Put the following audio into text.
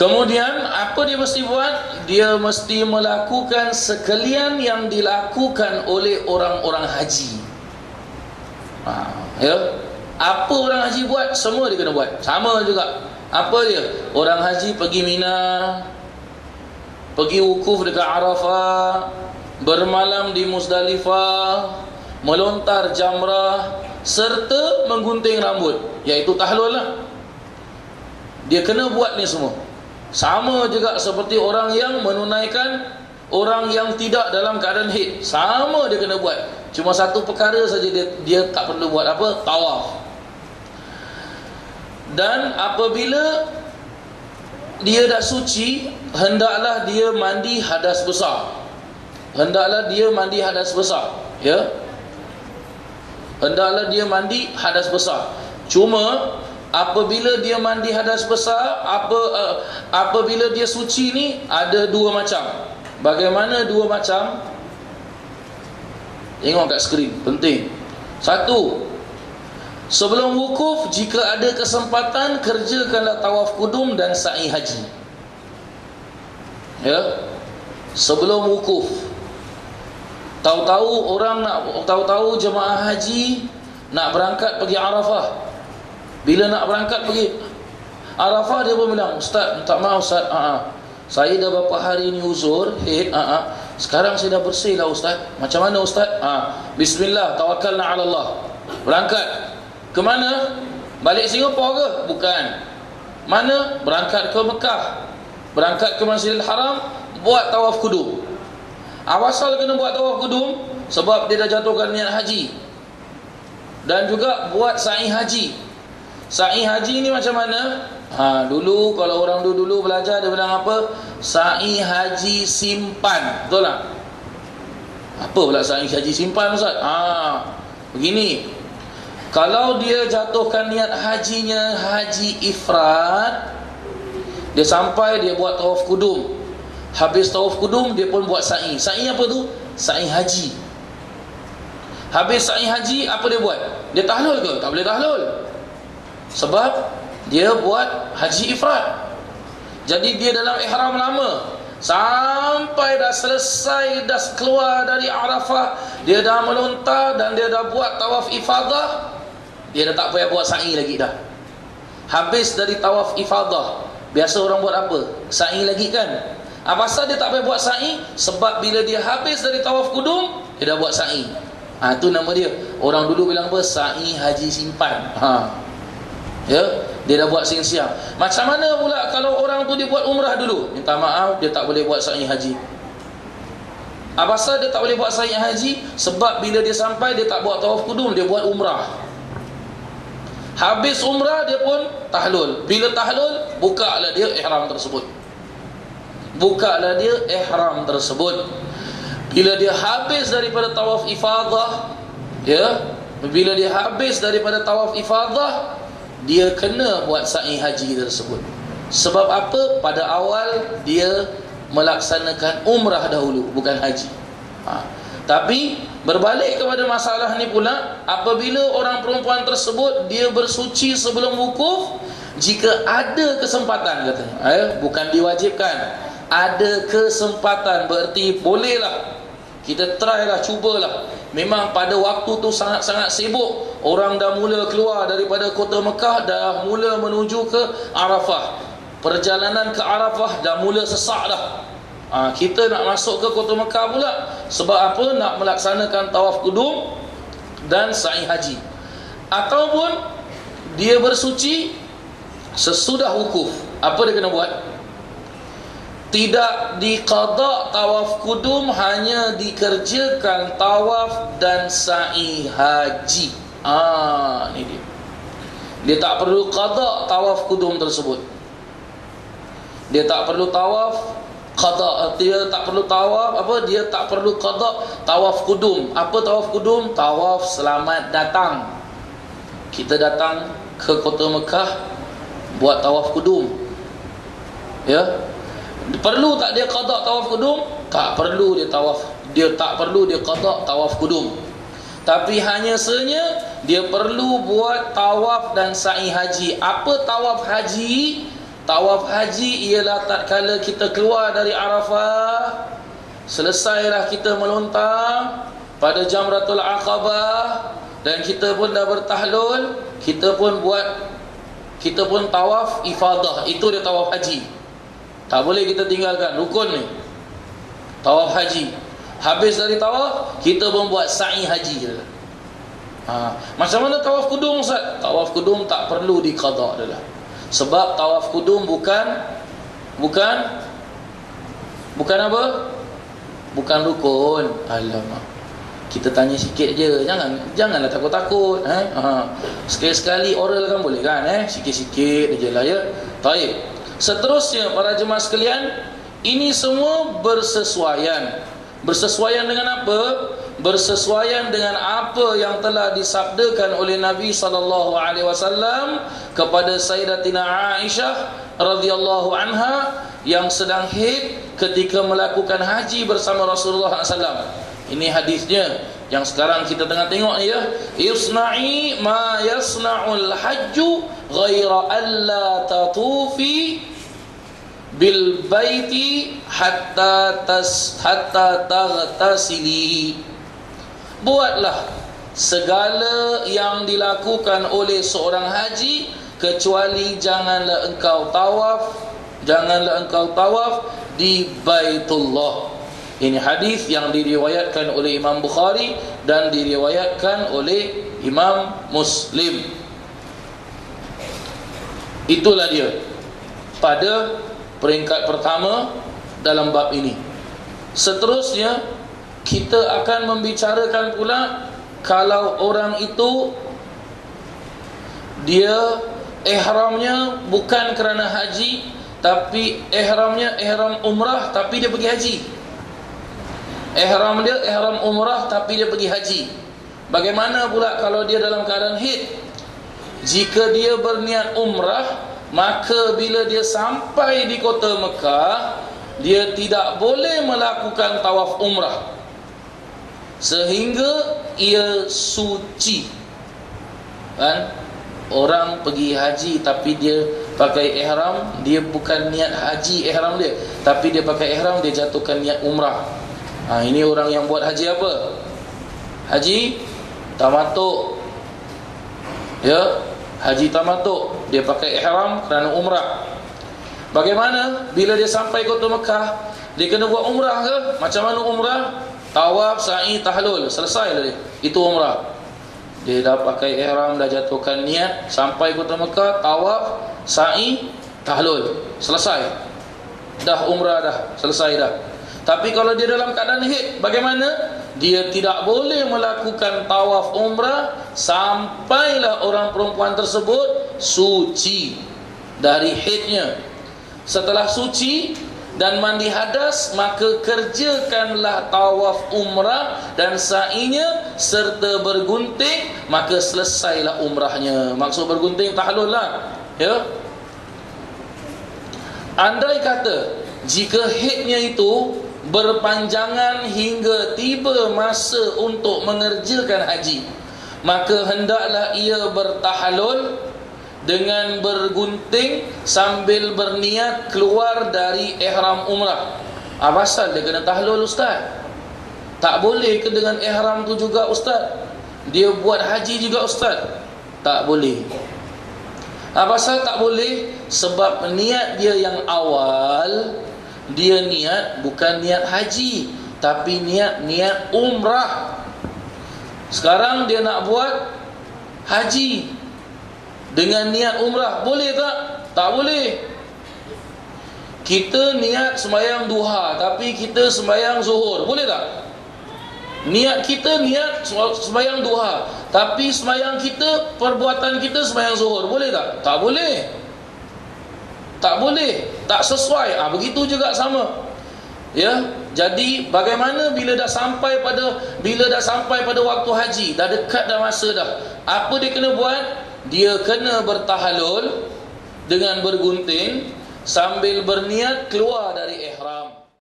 Kemudian apa dia mesti buat? Dia mesti melakukan sekalian yang dilakukan oleh orang-orang haji. Ya, apa orang haji buat, semua dia kena buat. Sama juga. Apa dia? Orang haji pergi Mina, pergi wukuf dekat Arafah, bermalam di Muzdalifah, melontar jamrah, serta menggunting rambut, iaitu tahlul lah. Dia kena buat ni semua. Sama juga seperti orang yang menunaikan, orang yang tidak dalam keadaan haid, sama dia kena buat. Cuma satu perkara saja dia tak perlu buat apa? Tawaf. Dan apabila dia dah suci, hendaklah dia mandi hadas besar. Hendaklah dia mandi hadas besar, ya. Hendaklah dia mandi hadas besar. Cuma apabila dia mandi hadas besar, apabila dia suci ni ada dua macam. Bagaimana dua macam? Tengok kat skrin, penting. Satu, sebelum wukuf, jika ada kesempatan, kerjakanlah tawaf kudum dan sa'i haji. Ya, sebelum wukuf. Tahu-tahu jemaah haji nak berangkat pergi Arafah. Bila nak berangkat pergi Arafah, dia pun bilang, "Ustaz, minta maaf Ustaz, saya dah berapa hari ni uzur, haid, sekarang saya dah bersih lah Ustaz." Macam mana Ustaz? Bismillah, tawakkalna ala Allah. Berangkat. Ke mana? Balik Singapura ke? Bukan. Mana? Berangkat ke Mekah. Berangkat ke Masjidil Haram, buat tawaf kudum. Awasal kena buat tawaf kudum sebab dia dah jatuhkan niat haji. Dan juga buat sa'i haji. Sa'i haji ni macam mana? Dulu kalau orang dulu belajar, dia bilang apa? Sa'i haji simpan. Betul tak? Apa pula sa'i haji simpan Ustaz? Begini. Kalau dia jatuhkan niat hajinya haji ifrad, dia sampai, dia buat tawaf kudum. Habis tawaf kudum, dia pun buat sa'i. Sa'i apa tu? Sa'i haji. Habis sa'i haji, apa dia buat? Dia tahlul ke? Tak boleh tahlul. Sebab dia buat haji ifrad. Jadi dia dalam ihram lama. Sampai dah selesai, dah keluar dari Arafah, dia dah melontar dan dia dah buat tawaf ifadah. Dia dah tak payah buat sa'i lagi dah. Habis dari tawaf ifadah, biasa orang buat apa? Sa'i lagi kan? Pasal dia tak payah buat sa'i? Sebab bila dia habis dari tawaf kudum, dia dah buat sa'i. Itu nama dia. Orang dulu bilang apa? Sa'i haji simpan. Ya, dia dah buat siang-siang. Macam mana pula kalau orang tu dia buat umrah dulu? Minta maaf, dia tak boleh buat sa'i haji. Pasal dia tak boleh buat sa'i haji? Sebab bila dia sampai, dia tak buat tawaf kudum, dia buat umrah. Habis umrah, dia pun tahlul. Bila tahlul, bukalah dia ihram tersebut. Bukalah dia ihram tersebut. Bila dia habis daripada tawaf ifadah, ya, bila dia habis daripada tawaf ifadah, dia kena buat sa'i haji tersebut. Sebab apa? Pada awal dia melaksanakan umrah dahulu, bukan haji. Tapi berbalik kepada masalah ni pula, apabila orang perempuan tersebut dia bersuci sebelum wukuf, jika ada kesempatan, katanya, bukan diwajibkan, ada kesempatan, berarti bolehlah, kita try lah, cubalah. Memang pada waktu tu sangat-sangat sibuk, orang dah mula keluar daripada kota Mekah, dah mula menuju ke Arafah. Perjalanan ke Arafah dah mula sesak dah. Kita nak masuk ke kota Mekah pula. Sebab apa? Nak melaksanakan tawaf kudum dan sa'i haji. Ataupun dia bersuci sesudah wukuf. Apa dia kena buat? Tidak diqada tawaf kudum, hanya dikerjakan tawaf dan sa'i haji. Ni dia. Dia tak perlu qada tawaf kudum tersebut. Dia tak perlu tawaf qada, dia tak perlu tawaf apa? Dia tak perlu qada tawaf kudum. Apa tawaf kudum? Tawaf selamat datang. Kita datang ke kota Mekah, buat tawaf kudum. Ya. Perlu tak dia qada tawaf kudum? Tak perlu dia tawaf. Dia tak perlu dia qada tawaf kudum. Tapi hanya sahaja dia perlu buat tawaf dan sa'i haji. Apa tawaf haji? Tawaf haji ialah tatkala kita keluar dari Arafah, selesailah kita melontar pada Jamratul Aqabah, dan kita pun dah bertahlul, kita pun tawaf ifadah. Itu dia tawaf haji. Tak boleh kita tinggalkan rukun ni, tawaf haji. Habis dari tawaf, kita pun buat sa'i haji. Macam mana tawaf kudum, Ustaz? Tawaf kudum tak perlu diqada dah. Sebab tawaf kudum bukan apa? Bukan rukun. Alamak. Kita tanya sikit je. Janganlah takut-takut. Sekali-sekali oral kan boleh kan? Sikit-sikit je lah ya. Baik. Seterusnya para jemaah sekalian, ini semua bersesuaian. Bersesuaian dengan apa? Bersesuaian dengan apa yang telah disabdakan oleh Nabi SAW kepada Sayyidatina Aisyah radhiyallahu anha yang sedang haid ketika melakukan haji bersama Rasulullah SAW. Ini hadisnya yang sekarang kita tengah tengok ni ya. Isna'i ma yasna'ul hajju ghaira alla tatufi bil baiti hatta taghtasili. Buatlah segala yang dilakukan oleh seorang haji, kecuali janganlah engkau tawaf di Baitullah. Ini hadis yang diriwayatkan oleh Imam Bukhari dan diriwayatkan oleh Imam Muslim. Itulah dia pada peringkat pertama dalam bab ini. Seterusnya kita akan membicarakan pula kalau orang itu dia ihramnya bukan kerana haji, tapi ihramnya ihram umrah tapi dia pergi haji. Ihram dia ihram umrah tapi dia pergi haji. Bagaimana pula kalau dia dalam keadaan haid? Jika dia berniat umrah, maka bila dia sampai di kota Mekah, dia tidak boleh melakukan tawaf umrah sehingga ia suci. Kan? Orang pergi haji tapi dia pakai ihram, dia bukan niat haji ihram dia, tapi dia pakai ihram, dia jatuhkan niat umrah. Ini orang yang buat haji apa? Haji tamattu. Ya, haji tamattu. Dia pakai ihram kerana umrah. Bagaimana bila dia sampai kota Mekah? Dia kena buat umrah ke? Macam mana umrah? Tawaf, sa'i, tahlul. Selesai dah dia. Itu umrah. Dia dah pakai ihram, dah jatuhkan niat, sampai kota Mekah, tawaf, sa'i, tahlul. Selesai. Dah umrah dah, selesai dah. Tapi kalau dia dalam keadaan haid, bagaimana? Dia tidak boleh melakukan tawaf umrah sampailah orang perempuan tersebut suci dari haidnya. Setelah suci dan mandi hadas, maka kerjakanlah tawaf umrah dan sa'inya serta bergunting, maka selesailah umrahnya. Maksud bergunting tahlul lah, ya. Andai kata jika haidnya itu berpanjangan hingga tiba masa untuk mengerjakan haji, maka hendaklah ia bertahlul dengan bergunting sambil berniat keluar dari ihram umrah. Pasal dia kena tahlul, Ustaz? Tak boleh ke dengan ihram tu juga, Ustaz? Dia buat haji juga, Ustaz? Tak boleh. Pasal tak boleh? Sebab niat dia yang awal, dia niat bukan niat haji, tapi niat umrah. Sekarang dia nak buat haji dengan niat umrah, boleh tak? Tak boleh. Kita niat sembahyang duha tapi kita sembahyang zuhur, boleh tak? Niat kita niat sembahyang duha, tapi sembahyang kita, perbuatan kita sembahyang zuhur, boleh tak? Tak boleh. Tak boleh, tak sesuai. Begitu juga sama. Ya, jadi bagaimana bila dah sampai pada waktu haji, dah dekat dah masa dah. Apa dia kena buat? Dia kena bertahlul dengan bergunting sambil berniat keluar dari ihram.